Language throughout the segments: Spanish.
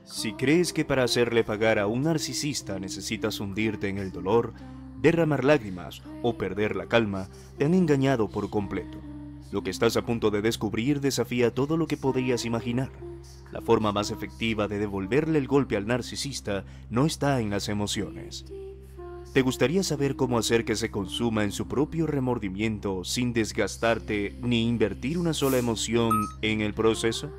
Si crees que para hacerle pagar a un narcisista necesitas hundirte en el dolor, derramar lágrimas o perder la calma, te han engañado por completo. Lo que estás a punto de descubrir desafía todo lo que podías imaginar. La forma más efectiva de devolverle el golpe al narcisista no está en las emociones. ¿Te gustaría saber cómo hacer que se consuma en su propio remordimiento sin desgastarte ni invertir una sola emoción en el proceso?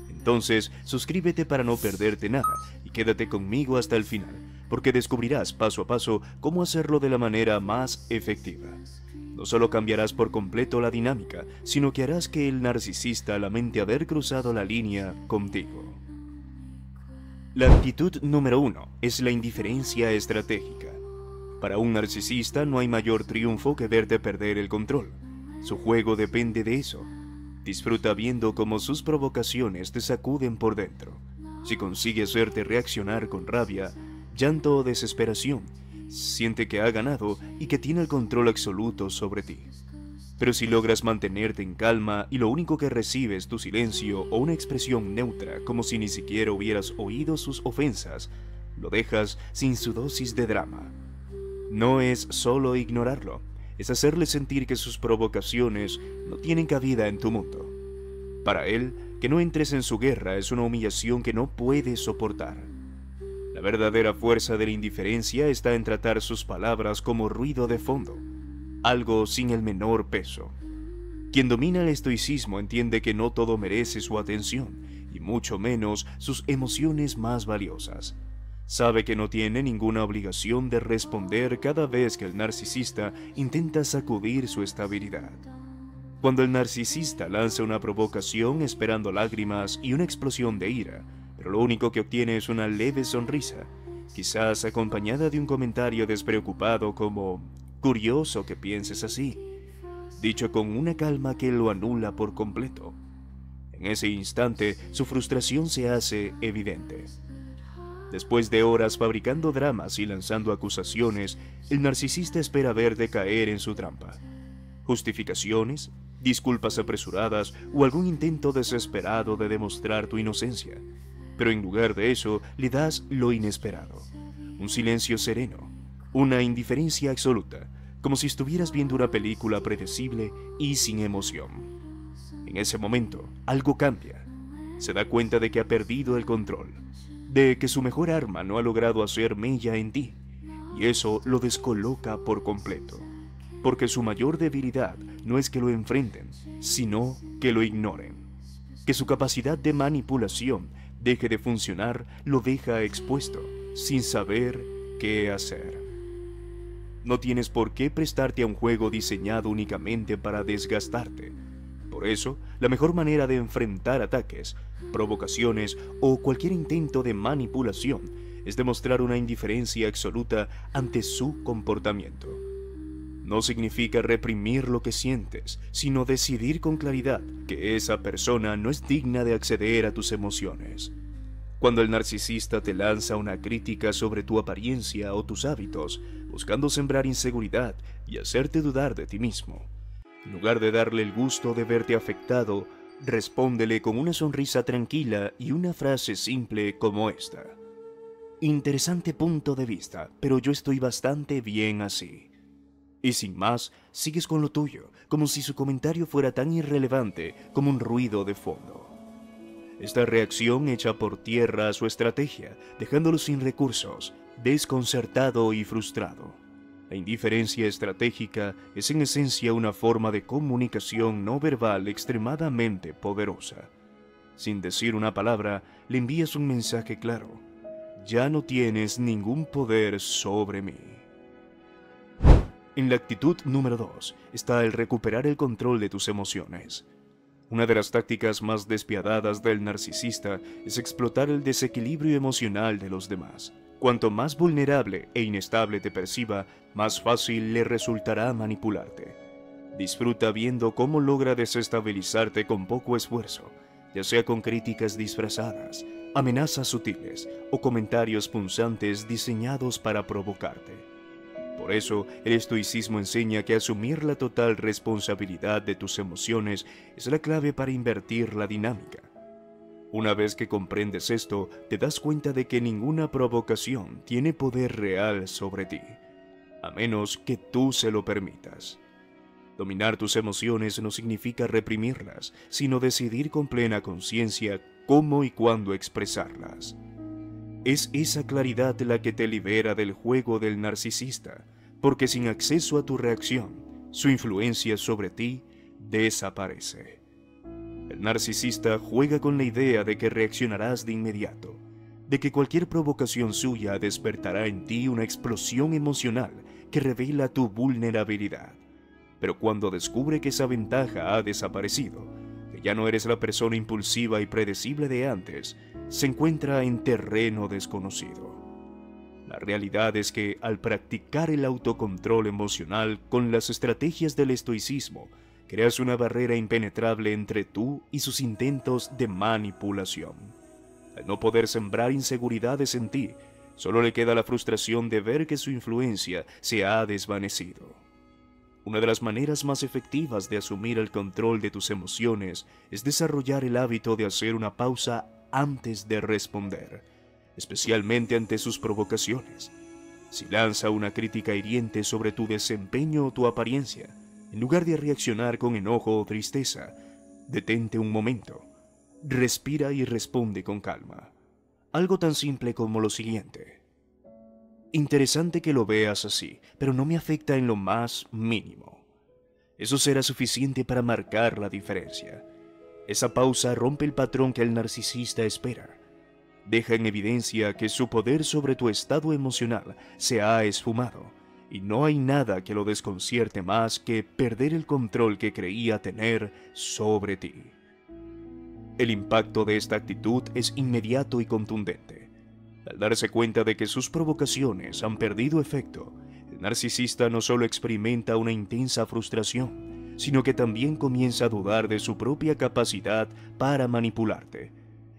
Entonces, suscríbete para no perderte nada y quédate conmigo hasta el final, porque descubrirás paso a paso cómo hacerlo de la manera más efectiva. No solo cambiarás por completo la dinámica, sino que harás que el narcisista lamente haber cruzado la línea contigo. La actitud número 1 es la indiferencia estratégica. Para un narcisista no hay mayor triunfo que verte perder el control. Su juego depende de eso. Disfruta viendo cómo sus provocaciones te sacuden por dentro. Si consigue hacerte reaccionar con rabia, llanto o desesperación, siente que ha ganado y que tiene el control absoluto sobre ti. Pero si logras mantenerte en calma y lo único que recibes es tu silencio o una expresión neutra como si ni siquiera hubieras oído sus ofensas, lo dejas sin su dosis de drama. No es solo ignorarlo, es hacerle sentir que sus provocaciones no tienen cabida en tu mundo. Para él, que no entres en su guerra es una humillación que no puedes soportar. La verdadera fuerza de la indiferencia está en tratar sus palabras como ruido de fondo, algo sin el menor peso. Quien domina el estoicismo entiende que no todo merece su atención, y mucho menos sus emociones más valiosas. Sabe que no tiene ninguna obligación de responder cada vez que el narcisista intenta sacudir su estabilidad. Cuando el narcisista lanza una provocación esperando lágrimas y una explosión de ira, pero lo único que obtiene es una leve sonrisa, quizás acompañada de un comentario despreocupado como «curioso que pienses así», dicho con una calma que lo anula por completo. En ese instante, su frustración se hace evidente. Después de horas fabricando dramas y lanzando acusaciones, el narcisista espera verte caer en su trampa. Justificaciones, disculpas apresuradas o algún intento desesperado de demostrar tu inocencia. Pero en lugar de eso, le das lo inesperado. Un silencio sereno, una indiferencia absoluta, como si estuvieras viendo una película predecible y sin emoción. En ese momento, algo cambia. Se da cuenta de que ha perdido el control, de que su mejor arma no ha logrado hacer mella en ti, y eso lo descoloca por completo, porque su mayor debilidad no es que lo enfrenten, sino que lo ignoren. Que su capacidad de manipulación deje de funcionar lo deja expuesto, sin saber qué hacer. No tienes por qué prestarte a un juego diseñado únicamente para desgastarte. Por eso, la mejor manera de enfrentar ataques, provocaciones o cualquier intento de manipulación es demostrar una indiferencia absoluta ante su comportamiento. No significa reprimir lo que sientes, sino decidir con claridad que esa persona no es digna de acceder a tus emociones. Cuando el narcisista te lanza una crítica sobre tu apariencia o tus hábitos, buscando sembrar inseguridad y hacerte dudar de ti mismo, en lugar de darle el gusto de verte afectado, respóndele con una sonrisa tranquila y una frase simple como esta: «Interesante punto de vista, pero yo estoy bastante bien así». Y sin más, sigues con lo tuyo, como si su comentario fuera tan irrelevante como un ruido de fondo. Esta reacción echa por tierra su estrategia, dejándolo sin recursos, desconcertado y frustrado. La indiferencia estratégica es en esencia una forma de comunicación no verbal extremadamente poderosa. Sin decir una palabra, le envías un mensaje claro: ya no tienes ningún poder sobre mí. En la actitud número 2 está el recuperar el control de tus emociones. Una de las tácticas más despiadadas del narcisista es explotar el desequilibrio emocional de los demás. Cuanto más vulnerable e inestable te perciba, más fácil le resultará manipularte. Disfruta viendo cómo logra desestabilizarte con poco esfuerzo, ya sea con críticas disfrazadas, amenazas sutiles o comentarios punzantes diseñados para provocarte. Por eso, el estoicismo enseña que asumir la total responsabilidad de tus emociones es la clave para invertir la dinámica. Una vez que comprendes esto, te das cuenta de que ninguna provocación tiene poder real sobre ti, a menos que tú se lo permitas. Dominar tus emociones no significa reprimirlas, sino decidir con plena conciencia cómo y cuándo expresarlas. Es esa claridad la que te libera del juego del narcisista, porque sin acceso a tu reacción, su influencia sobre ti desaparece. El narcisista juega con la idea de que reaccionarás de inmediato, de que cualquier provocación suya despertará en ti una explosión emocional que revela tu vulnerabilidad. Pero cuando descubre que esa ventaja ha desaparecido, que ya no eres la persona impulsiva y predecible de antes, se encuentra en terreno desconocido. La realidad es que al practicar el autocontrol emocional con las estrategias del estoicismo, creas una barrera impenetrable entre tú y sus intentos de manipulación. Al no poder sembrar inseguridades en ti, solo le queda la frustración de ver que su influencia se ha desvanecido. Una de las maneras más efectivas de asumir el control de tus emociones es desarrollar el hábito de hacer una pausa antes de responder, especialmente ante sus provocaciones. Si lanza una crítica hiriente sobre tu desempeño o tu apariencia, en lugar de reaccionar con enojo o tristeza, detente un momento, respira y responde con calma. Algo tan simple como lo siguiente: interesante que lo veas así, pero no me afecta en lo más mínimo. Eso será suficiente para marcar la diferencia. Esa pausa rompe el patrón que el narcisista espera. Deja en evidencia que su poder sobre tu estado emocional se ha esfumado, y no hay nada que lo desconcierte más que perder el control que creía tener sobre ti. El impacto de esta actitud es inmediato y contundente. Al darse cuenta de que sus provocaciones han perdido efecto, el narcisista no solo experimenta una intensa frustración, sino que también comienza a dudar de su propia capacidad para manipularte.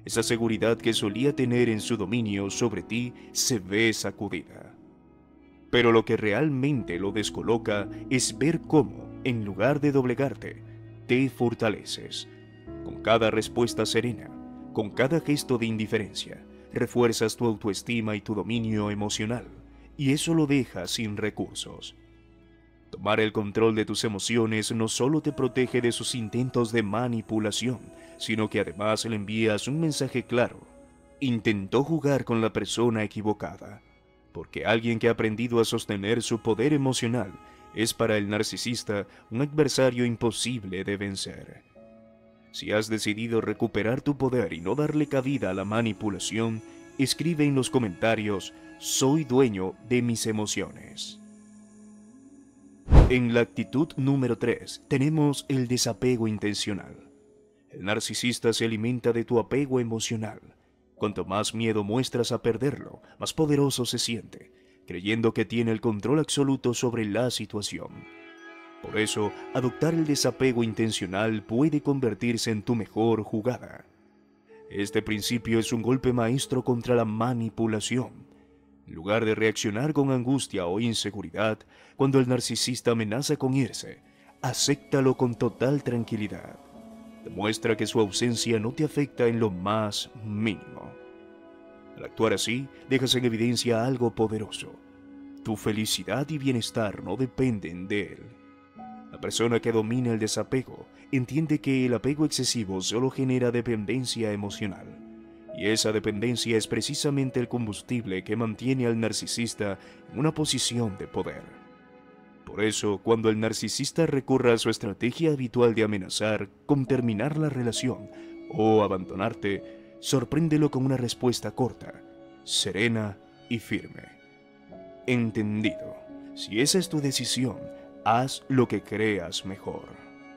Esa seguridad que solía tener en su dominio sobre ti se ve sacudida. Pero lo que realmente lo descoloca es ver cómo, en lugar de doblegarte, te fortaleces. Con cada respuesta serena, con cada gesto de indiferencia, refuerzas tu autoestima y tu dominio emocional, y eso lo deja sin recursos. Tomar el control de tus emociones no solo te protege de sus intentos de manipulación, sino que además le envías un mensaje claro: intentó jugar con la persona equivocada, porque alguien que ha aprendido a sostener su poder emocional es para el narcisista un adversario imposible de vencer. Si has decidido recuperar tu poder y no darle cabida a la manipulación, escribe en los comentarios: soy dueño de mis emociones. En la actitud número 3 tenemos el desapego intencional. El narcisista se alimenta de tu apego emocional. Cuanto más miedo muestras a perderlo, más poderoso se siente, creyendo que tiene el control absoluto sobre la situación. Por eso, adoptar el desapego intencional puede convertirse en tu mejor jugada. Este principio es un golpe maestro contra la manipulación. En lugar de reaccionar con angustia o inseguridad cuando el narcisista amenaza con irse, acéptalo con total tranquilidad. Demuestra que su ausencia no te afecta en lo más mínimo. Al actuar así, dejas en evidencia algo poderoso. Tu felicidad y bienestar no dependen de él. La persona que domina el desapego entiende que el apego excesivo solo genera dependencia emocional, y esa dependencia es precisamente el combustible que mantiene al narcisista en una posición de poder. Por eso, cuando el narcisista recurra a su estrategia habitual de amenazar con terminar la relación o abandonarte, sorpréndelo con una respuesta corta, serena y firme: entendido. Si esa es tu decisión, haz lo que creas mejor.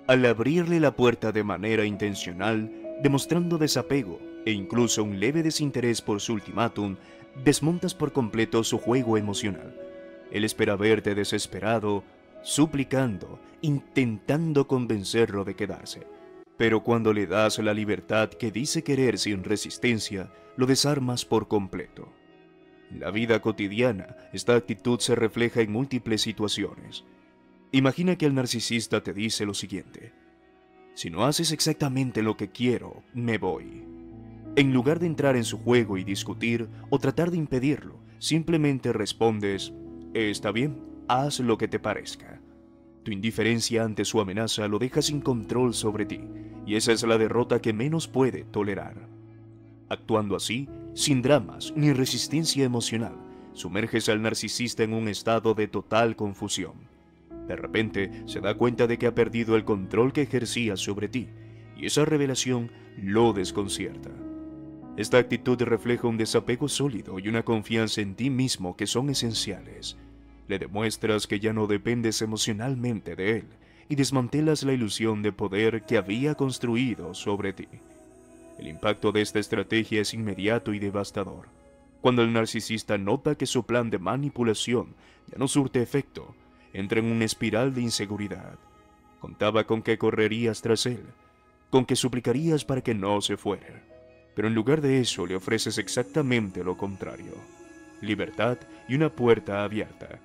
Al abrirle la puerta de manera intencional, demostrando desapego e incluso un leve desinterés por su ultimátum, desmontas por completo su juego emocional. Él espera verte desesperado, suplicando, intentando convencerlo de quedarse. Pero cuando le das la libertad que dice querer sin resistencia, lo desarmas por completo. En la vida cotidiana, esta actitud se refleja en múltiples situaciones. Imagina que el narcisista te dice lo siguiente: si no haces exactamente lo que quiero, me voy. En lugar de entrar en su juego y discutir o tratar de impedirlo, simplemente respondes: está bien, haz lo que te parezca. Tu indiferencia ante su amenaza lo deja sin control sobre ti, y esa es la derrota que menos puede tolerar. Actuando así, sin dramas ni resistencia emocional, sumerges al narcisista en un estado de total confusión. De repente, se da cuenta de que ha perdido el control que ejercía sobre ti, y esa revelación lo desconcierta. Esta actitud refleja un desapego sólido y una confianza en ti mismo que son esenciales. Le demuestras que ya no dependes emocionalmente de él y desmantelas la ilusión de poder que había construido sobre ti. El impacto de esta estrategia es inmediato y devastador. Cuando el narcisista nota que su plan de manipulación ya no surte efecto, entra en una espiral de inseguridad. Contaba con que correrías tras él, con que suplicarías para que no se fuera. Pero en lugar de eso le ofreces exactamente lo contrario: libertad y una puerta abierta.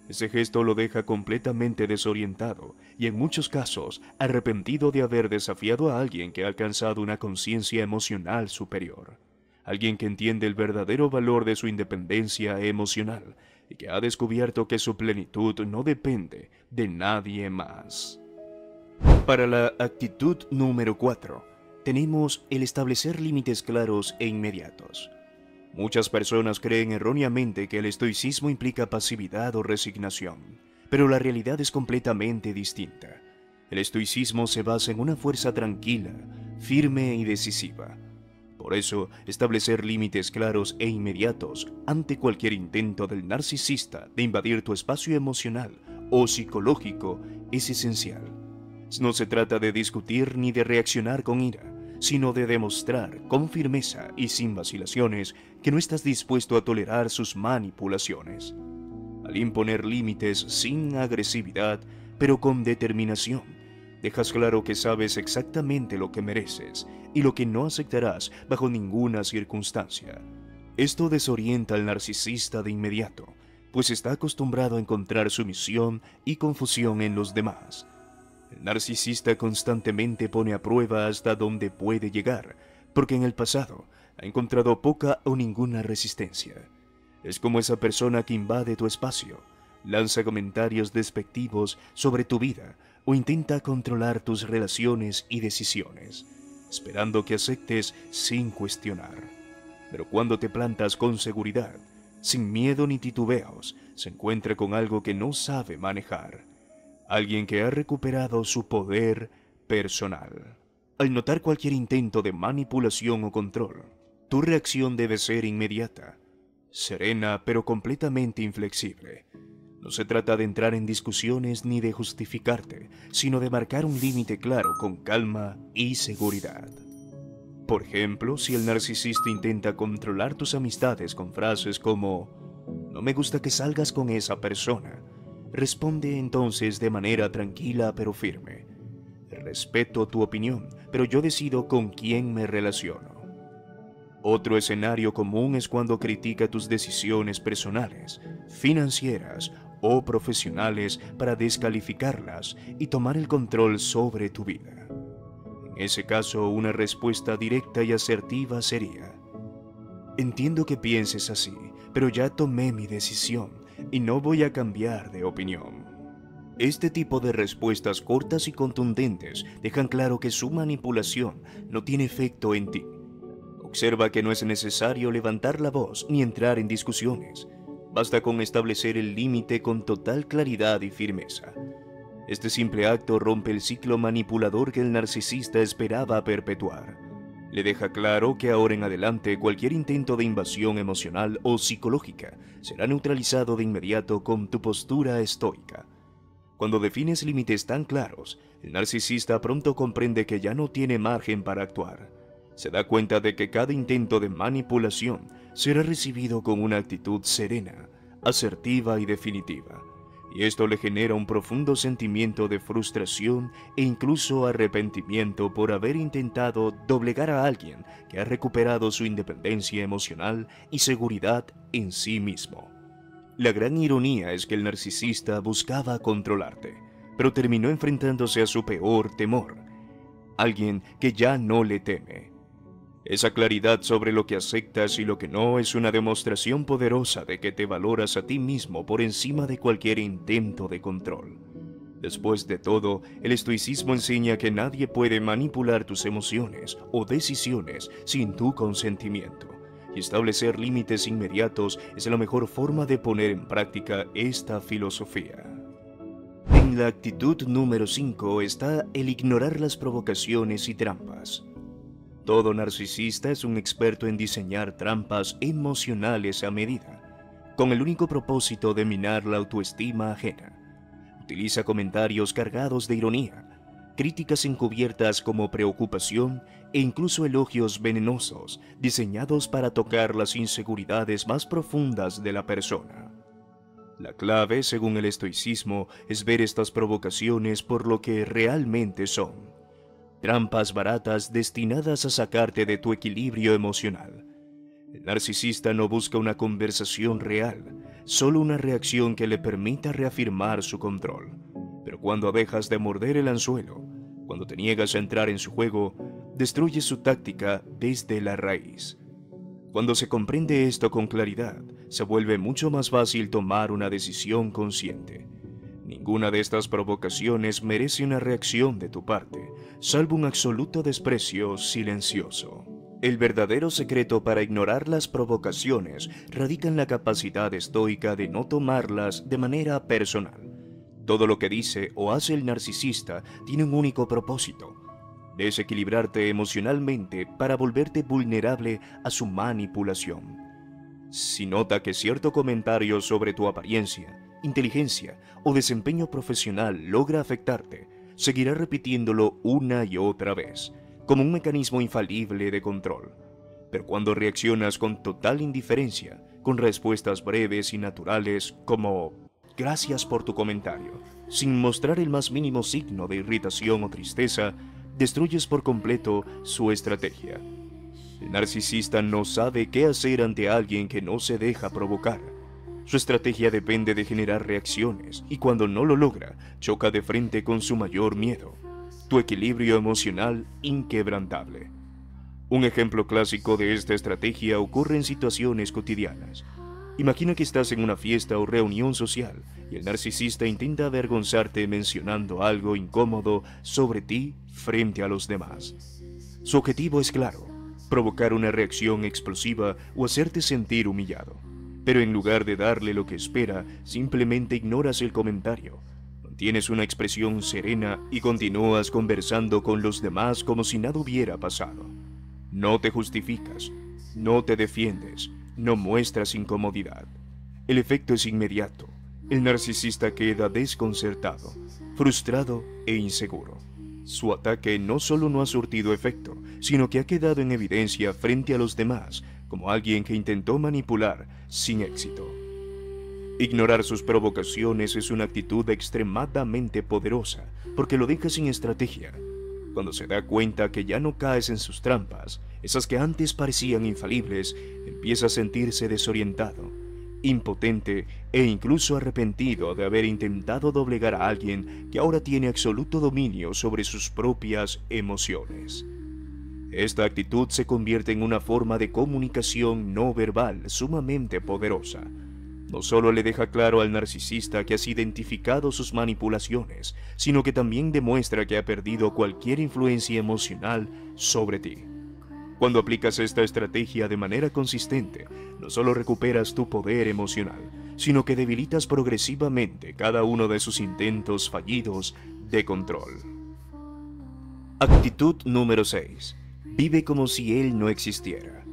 Ese gesto lo deja completamente desorientado y en muchos casos arrepentido de haber desafiado a alguien que ha alcanzado una conciencia emocional superior. Alguien que entiende el verdadero valor de su independencia emocional y que ha descubierto que su plenitud no depende de nadie más. Para la actitud número 4, tenemos el establecer límites claros e inmediatos. Muchas personas creen erróneamente que el estoicismo implica pasividad o resignación, pero la realidad es completamente distinta. El estoicismo se basa en una fuerza tranquila, firme y decisiva. Por eso, establecer límites claros e inmediatos ante cualquier intento del narcisista de invadir tu espacio emocional o psicológico es esencial. No se trata de discutir ni de reaccionar con ira, sino de demostrar con firmeza y sin vacilaciones que no estás dispuesto a tolerar sus manipulaciones. Al imponer límites sin agresividad, pero con determinación, dejas claro que sabes exactamente lo que mereces y lo que no aceptarás bajo ninguna circunstancia. Esto desorienta al narcisista de inmediato, pues está acostumbrado a encontrar sumisión y confusión en los demás. El narcisista constantemente pone a prueba hasta dónde puede llegar, porque en el pasado ha encontrado poca o ninguna resistencia. Es como esa persona que invade tu espacio, lanza comentarios despectivos sobre tu vida o intenta controlar tus relaciones y decisiones, esperando que aceptes sin cuestionar. Pero cuando te plantas con seguridad, sin miedo ni titubeos, se encuentra con algo que no sabe manejar. Alguien que ha recuperado su poder personal. Al notar cualquier intento de manipulación o control, tu reacción debe ser inmediata, serena pero completamente inflexible. No se trata de entrar en discusiones ni de justificarte, sino de marcar un límite claro con calma y seguridad. Por ejemplo, si el narcisista intenta controlar tus amistades con frases como «No me gusta que salgas con esa persona», responde entonces de manera tranquila pero firme: «Respeto tu opinión, pero yo decido con quién me relaciono». Otro escenario común es cuando critica tus decisiones personales, financieras o profesionales para descalificarlas y tomar el control sobre tu vida. En ese caso, una respuesta directa y asertiva sería: «Entiendo que pienses así, pero ya tomé mi decisión y no voy a cambiar de opinión». Este tipo de respuestas cortas y contundentes dejan claro que su manipulación no tiene efecto en ti. Observa que no es necesario levantar la voz ni entrar en discusiones. Basta con establecer el límite con total claridad y firmeza. Este simple acto rompe el ciclo manipulador que el narcisista esperaba perpetuar. Le deja claro que ahora en adelante cualquier intento de invasión emocional o psicológica será neutralizado de inmediato con tu postura estoica. Cuando defines límites tan claros, el narcisista pronto comprende que ya no tiene margen para actuar. Se da cuenta de que cada intento de manipulación será recibido con una actitud serena, asertiva y definitiva. Y esto le genera un profundo sentimiento de frustración e incluso arrepentimiento por haber intentado doblegar a alguien que ha recuperado su independencia emocional y seguridad en sí mismo. La gran ironía es que el narcisista buscaba controlarte, pero terminó enfrentándose a su peor temor: alguien que ya no le teme. Esa claridad sobre lo que aceptas y lo que no es una demostración poderosa de que te valoras a ti mismo por encima de cualquier intento de control. Después de todo, el estoicismo enseña que nadie puede manipular tus emociones o decisiones sin tu consentimiento, y establecer límites inmediatos es la mejor forma de poner en práctica esta filosofía. En la actitud número 5 está el ignorar las provocaciones y trampas. Todo narcisista es un experto en diseñar trampas emocionales a medida, con el único propósito de minar la autoestima ajena. Utiliza comentarios cargados de ironía, críticas encubiertas como preocupación e incluso elogios venenosos, diseñados para tocar las inseguridades más profundas de la persona. La clave, según el estoicismo, es ver estas provocaciones por lo que realmente son: trampas baratas destinadas a sacarte de tu equilibrio emocional. El narcisista no busca una conversación real, solo una reacción que le permita reafirmar su control. Pero cuando dejas de morder el anzuelo, cuando te niegas a entrar en su juego, destruyes su táctica desde la raíz. Cuando se comprende esto con claridad, se vuelve mucho más fácil tomar una decisión consciente. Ninguna de estas provocaciones merece una reacción de tu parte, salvo un absoluto desprecio silencioso. El verdadero secreto para ignorar las provocaciones radica en la capacidad estoica de no tomarlas de manera personal. Todo lo que dice o hace el narcisista tiene un único propósito: desequilibrarte emocionalmente para volverte vulnerable a su manipulación. Si nota que cierto comentario sobre tu apariencia, inteligencia o desempeño profesional logra afectarte, seguirá repitiéndolo una y otra vez, como un mecanismo infalible de control. Pero cuando reaccionas con total indiferencia, con respuestas breves y naturales como "gracias por tu comentario", sin mostrar el más mínimo signo de irritación o tristeza, destruyes por completo su estrategia. El narcisista no sabe qué hacer ante alguien que no se deja provocar. Su estrategia depende de generar reacciones, y cuando no lo logra, choca de frente con su mayor miedo: tu equilibrio emocional inquebrantable. Un ejemplo clásico de esta estrategia ocurre en situaciones cotidianas. Imagina que estás en una fiesta o reunión social y el narcisista intenta avergonzarte mencionando algo incómodo sobre ti frente a los demás. Su objetivo es claro: provocar una reacción explosiva o hacerte sentir humillado. Pero en lugar de darle lo que espera, simplemente ignoras el comentario. Mantienes una expresión serena y continúas conversando con los demás como si nada hubiera pasado. No te justificas, no te defiendes, no muestras incomodidad. El efecto es inmediato. El narcisista queda desconcertado, frustrado e inseguro. Su ataque no solo no ha surtido efecto, sino que ha quedado en evidencia frente a los demás como alguien que intentó manipular sin éxito. Ignorar sus provocaciones es una actitud extremadamente poderosa, porque lo deja sin estrategia. Cuando se da cuenta que ya no caes en sus trampas, esas que antes parecían infalibles, empieza a sentirse desorientado, impotente e incluso arrepentido de haber intentado doblegar a alguien que ahora tiene absoluto dominio sobre sus propias emociones. Esta actitud se convierte en una forma de comunicación no verbal sumamente poderosa. No solo le deja claro al narcisista que has identificado sus manipulaciones, sino que también demuestra que ha perdido cualquier influencia emocional sobre ti. Cuando aplicas esta estrategia de manera consistente, no solo recuperas tu poder emocional, sino que debilitas progresivamente cada uno de sus intentos fallidos de control. Actitud número 6. Vive como si él no existiera.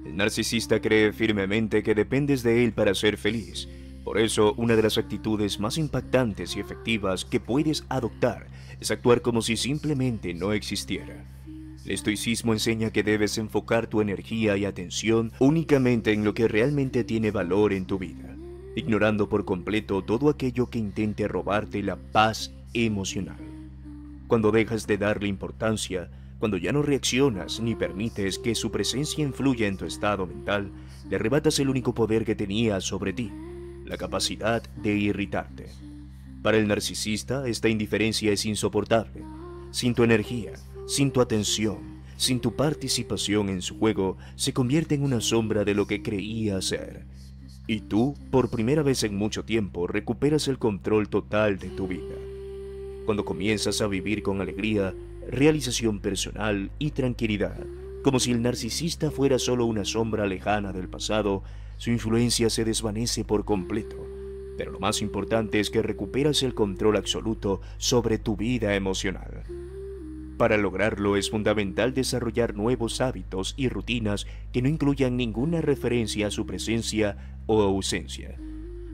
El narcisista cree firmemente que dependes de él para ser feliz. Por eso, una de las actitudes más impactantes y efectivas que puedes adoptar es actuar como si simplemente no existiera. El estoicismo enseña que debes enfocar tu energía y atención únicamente en lo que realmente tiene valor en tu vida, ignorando por completo todo aquello que intente robarte la paz emocional. Cuando dejas de darle importancia, cuando ya no reaccionas ni permites que su presencia influya en tu estado mental, le arrebatas el único poder que tenía sobre ti: la capacidad de irritarte. Para el narcisista, esta indiferencia es insoportable. Sin tu energía, sin tu atención, Sin tu participación en su juego, se convierte en una sombra de lo que creía ser. Y tú, por primera vez en mucho tiempo, recuperas el control total de tu vida. Cuando comienzas a vivir con alegría, realización personal y tranquilidad, como si el narcisista fuera solo una sombra lejana del pasado, su influencia se desvanece por completo. Pero lo más importante es que recuperas el control absoluto sobre tu vida emocional. Para lograrlo es fundamental desarrollar nuevos hábitos y rutinas que no incluyan ninguna referencia a su presencia o ausencia.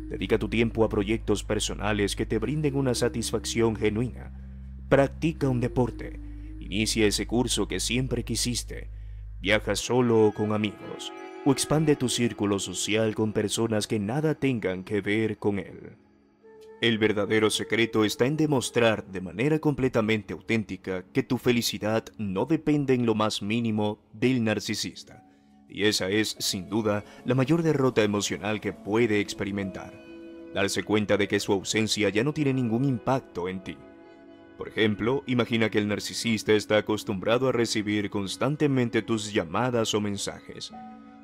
Dedica tu tiempo a proyectos personales que te brinden una satisfacción genuina. Practica un deporte. Inicia ese curso que siempre quisiste. Viaja solo o con amigos. O expande tu círculo social con personas que nada tengan que ver con él. El verdadero secreto está en demostrar de manera completamente auténtica que tu felicidad no depende en lo más mínimo del narcisista. Y esa es, sin duda, la mayor derrota emocional que puede experimentar. Darse cuenta de que su ausencia ya no tiene ningún impacto en ti. Por ejemplo, imagina que el narcisista está acostumbrado a recibir constantemente tus llamadas o mensajes.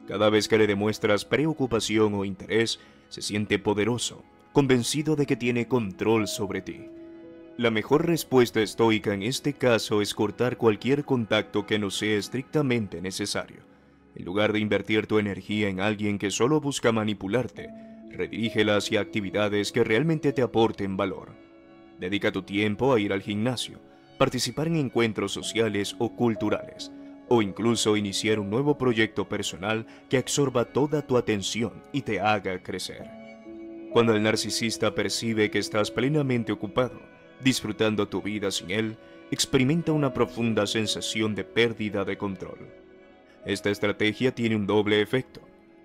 Cada vez que le demuestras preocupación o interés, se siente poderoso, convencido de que tiene control sobre ti. La mejor respuesta estoica en este caso es cortar cualquier contacto que no sea estrictamente necesario. En lugar de invertir tu energía en alguien que solo busca manipularte, redirígela hacia actividades que realmente te aporten valor. Dedica tu tiempo a ir al gimnasio, participar en encuentros sociales o culturales, o incluso iniciar un nuevo proyecto personal que absorba toda tu atención y te haga crecer. Cuando el narcisista percibe que estás plenamente ocupado, disfrutando tu vida sin él, experimenta una profunda sensación de pérdida de control. Esta estrategia tiene un doble efecto.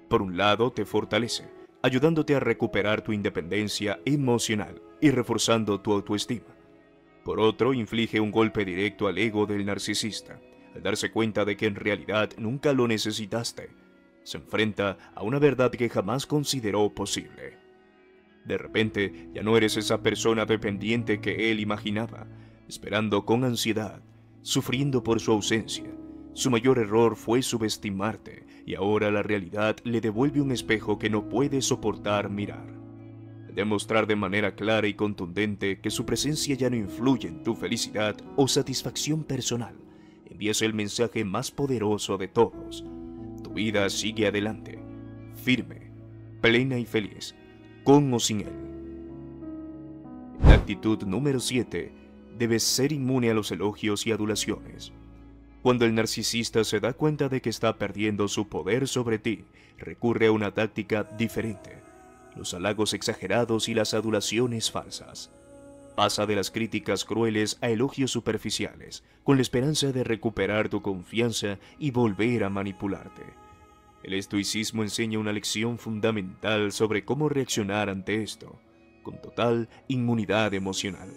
Por un lado, te fortalece, ayudándote a recuperar tu independencia emocional y reforzando tu autoestima. Por otro, inflige un golpe directo al ego del narcisista, al darse cuenta de que en realidad nunca lo necesitaste. Se enfrenta a una verdad que jamás consideró posible. De repente, ya no eres esa persona dependiente que él imaginaba, esperando con ansiedad, sufriendo por su ausencia. Su mayor error fue subestimarte, y ahora la realidad le devuelve un espejo que no puede soportar mirar. Al demostrar de manera clara y contundente que su presencia ya no influye en tu felicidad o satisfacción personal, envías el mensaje más poderoso de todos. Tu vida sigue adelante, firme, plena y feliz, con o sin él. La actitud número 7. Debes ser inmune a los elogios y adulaciones. Cuando el narcisista se da cuenta de que está perdiendo su poder sobre ti, recurre a una táctica diferente: los halagos exagerados y las adulaciones falsas. Pasa de las críticas crueles a elogios superficiales, con la esperanza de recuperar tu confianza y volver a manipularte. El estoicismo enseña una lección fundamental sobre cómo reaccionar ante esto, con total inmunidad emocional.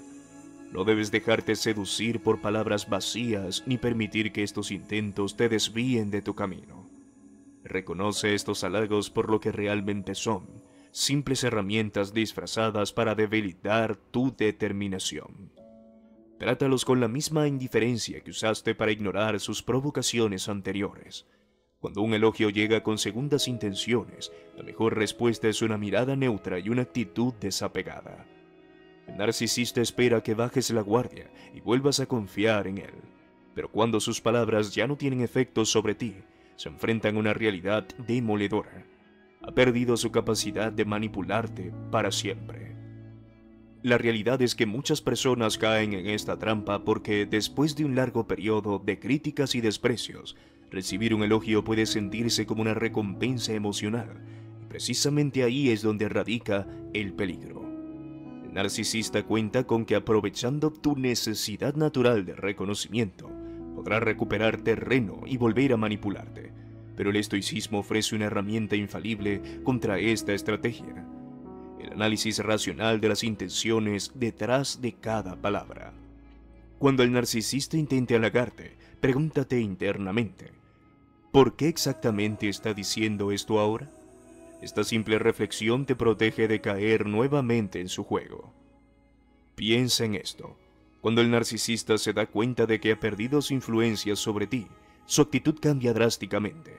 No debes dejarte seducir por palabras vacías ni permitir que estos intentos te desvíen de tu camino. Reconoce estos halagos por lo que realmente son: simples herramientas disfrazadas para debilitar tu determinación. Trátalos con la misma indiferencia que usaste para ignorar sus provocaciones anteriores. Cuando un elogio llega con segundas intenciones, la mejor respuesta es una mirada neutra y una actitud desapegada. El narcisista espera que bajes la guardia y vuelvas a confiar en él. Pero cuando sus palabras ya no tienen efecto sobre ti, se enfrentan a una realidad demoledora. Ha perdido su capacidad de manipularte para siempre. La realidad es que muchas personas caen en esta trampa porque, después de un largo periodo de críticas y desprecios, recibir un elogio puede sentirse como una recompensa emocional, y precisamente ahí es donde radica el peligro. El narcisista cuenta con que, aprovechando tu necesidad natural de reconocimiento, podrá recuperar terreno y volver a manipularte. Pero el estoicismo ofrece una herramienta infalible contra esta estrategia: el análisis racional de las intenciones detrás de cada palabra. Cuando el narcisista intente halagarte, pregúntate internamente: ¿por qué exactamente está diciendo esto ahora? Esta simple reflexión te protege de caer nuevamente en su juego. Piensa en esto: cuando el narcisista se da cuenta de que ha perdido su influencia sobre ti, su actitud cambia drásticamente.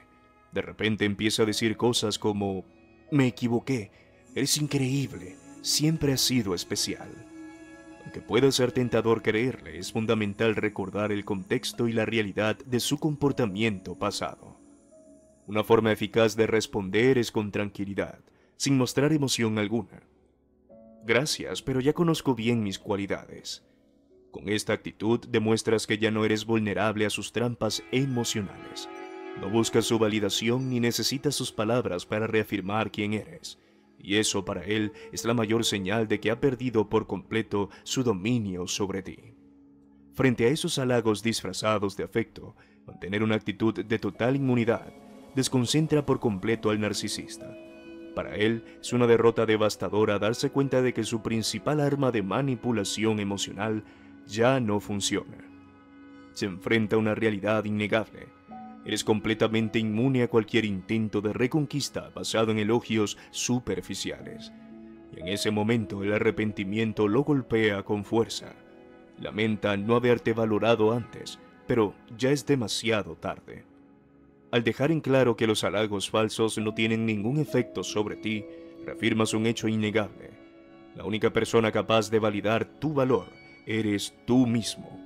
De repente empieza a decir cosas como: me equivoqué, eres increíble, siempre has sido especial. Aunque pueda ser tentador creerle, es fundamental recordar el contexto y la realidad de su comportamiento pasado. Una forma eficaz de responder es con tranquilidad, sin mostrar emoción alguna. Gracias, pero ya conozco bien mis cualidades. Con esta actitud demuestras que ya no eres vulnerable a sus trampas emocionales. No buscas su validación ni necesitas sus palabras para reafirmar quién eres. Y eso para él es la mayor señal de que ha perdido por completo su dominio sobre ti. Frente a esos halagos disfrazados de afecto, mantener una actitud de total inmunidad desconcentra por completo al narcisista. Para él es una derrota devastadora darse cuenta de que su principal arma de manipulación emocional ya no funciona. Se enfrenta a una realidad innegable. Eres completamente inmune a cualquier intento de reconquista basado en elogios superficiales. Y en ese momento el arrepentimiento lo golpea con fuerza. Lamenta no haberte valorado antes, pero ya es demasiado tarde. Al dejar en claro que los halagos falsos no tienen ningún efecto sobre ti, reafirmas un hecho innegable. La única persona capaz de validar tu valor eres tú mismo.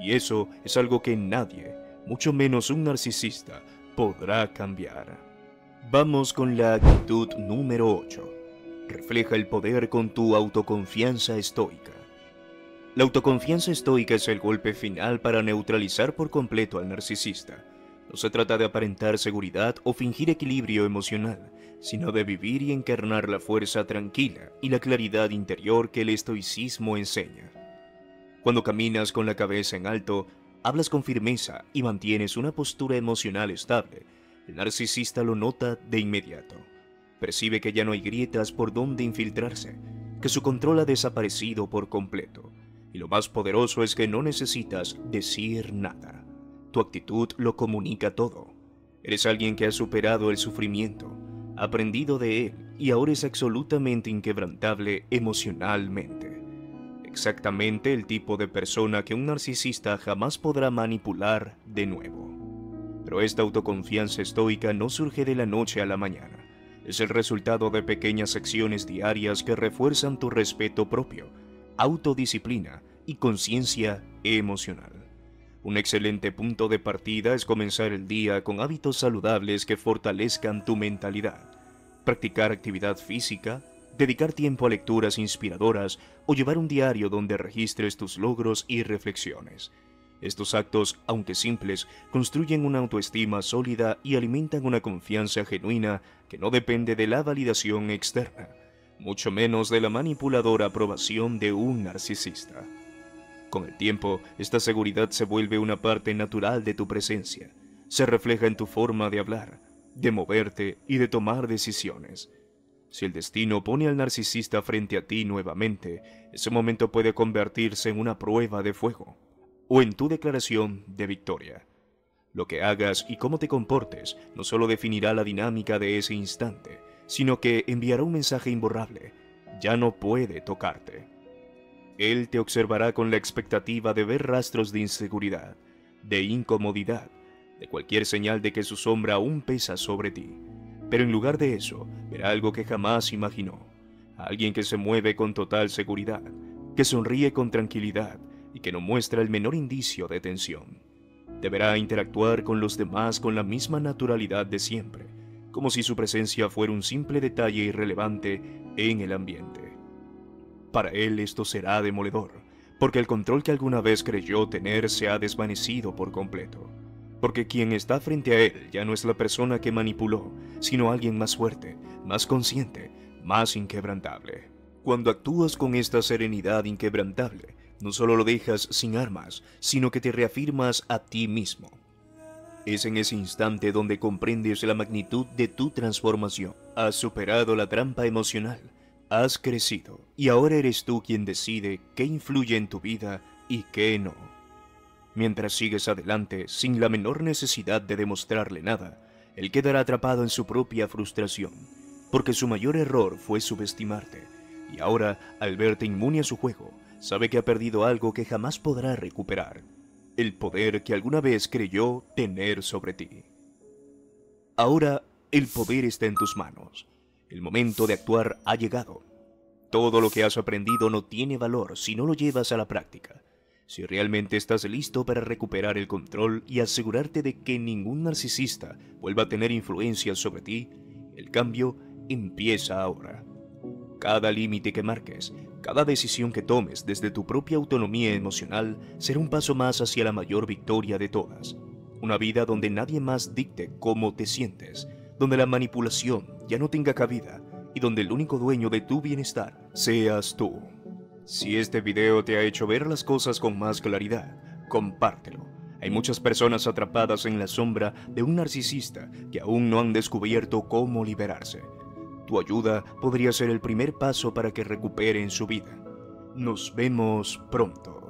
Y eso es algo que nadie, mucho menos un narcisista, podrá cambiar. Vamos con la actitud número 8. Refleja el poder con tu autoconfianza estoica. La autoconfianza estoica es el golpe final para neutralizar por completo al narcisista. No se trata de aparentar seguridad o fingir equilibrio emocional, sino de vivir y encarnar la fuerza tranquila y la claridad interior que el estoicismo enseña. Cuando caminas con la cabeza en alto, hablas con firmeza y mantienes una postura emocional estable, el narcisista lo nota de inmediato. Percibe que ya no hay grietas por donde infiltrarse, que su control ha desaparecido por completo. Y lo más poderoso es que no necesitas decir nada. Tu actitud lo comunica todo. Eres alguien que ha superado el sufrimiento, ha aprendido de él y ahora es absolutamente inquebrantable emocionalmente. Exactamente el tipo de persona que un narcisista jamás podrá manipular de nuevo. Pero esta autoconfianza estoica no surge de la noche a la mañana. Es el resultado de pequeñas acciones diarias que refuerzan tu respeto propio, autodisciplina y conciencia emocional. Un excelente punto de partida es comenzar el día con hábitos saludables que fortalezcan tu mentalidad. Practicar actividad física, dedicar tiempo a lecturas inspiradoras o llevar un diario donde registres tus logros y reflexiones. Estos actos, aunque simples, construyen una autoestima sólida y alimentan una confianza genuina que no depende de la validación externa, mucho menos de la manipuladora aprobación de un narcisista. Con el tiempo, esta seguridad se vuelve una parte natural de tu presencia. Se refleja en tu forma de hablar, de moverte y de tomar decisiones. Si el destino pone al narcisista frente a ti nuevamente, ese momento puede convertirse en una prueba de fuego, o en tu declaración de victoria. Lo que hagas y cómo te comportes no solo definirá la dinámica de ese instante, sino que enviará un mensaje imborrable: ya no puede tocarte. Él te observará con la expectativa de ver rastros de inseguridad, de incomodidad, de cualquier señal de que su sombra aún pesa sobre ti. Pero en lugar de eso, verá algo que jamás imaginó. A alguien que se mueve con total seguridad, que sonríe con tranquilidad y que no muestra el menor indicio de tensión. Deberá interactuar con los demás con la misma naturalidad de siempre, como si su presencia fuera un simple detalle irrelevante en el ambiente. Para él esto será demoledor, porque el control que alguna vez creyó tener se ha desvanecido por completo. Porque quien está frente a él ya no es la persona que manipuló, sino alguien más fuerte, más consciente, más inquebrantable. Cuando actúas con esta serenidad inquebrantable, no solo lo dejas sin armas, sino que te reafirmas a ti mismo. Es en ese instante donde comprendes la magnitud de tu transformación. Has superado la trampa emocional, has crecido, y ahora eres tú quien decide qué influye en tu vida y qué no. Mientras sigues adelante, sin la menor necesidad de demostrarle nada, él quedará atrapado en su propia frustración, porque su mayor error fue subestimarte, y ahora, al verte inmune a su juego, sabe que ha perdido algo que jamás podrá recuperar. el poder que alguna vez creyó tener sobre ti. Ahora, el poder está en tus manos. El momento de actuar ha llegado. Todo lo que has aprendido no tiene valor si no lo llevas a la práctica. Si realmente estás listo para recuperar el control y asegurarte de que ningún narcisista vuelva a tener influencia sobre ti, el cambio empieza ahora. Cada límite que marques, cada decisión que tomes desde tu propia autonomía emocional será un paso más hacia la mayor victoria de todas. Una vida donde nadie más dicte cómo te sientes, donde la manipulación ya no tenga cabida y donde el único dueño de tu bienestar seas tú. Si este video te ha hecho ver las cosas con más claridad, compártelo. Hay muchas personas atrapadas en la sombra de un narcisista que aún no han descubierto cómo liberarse. Tu ayuda podría ser el primer paso para que recuperen su vida. Nos vemos pronto.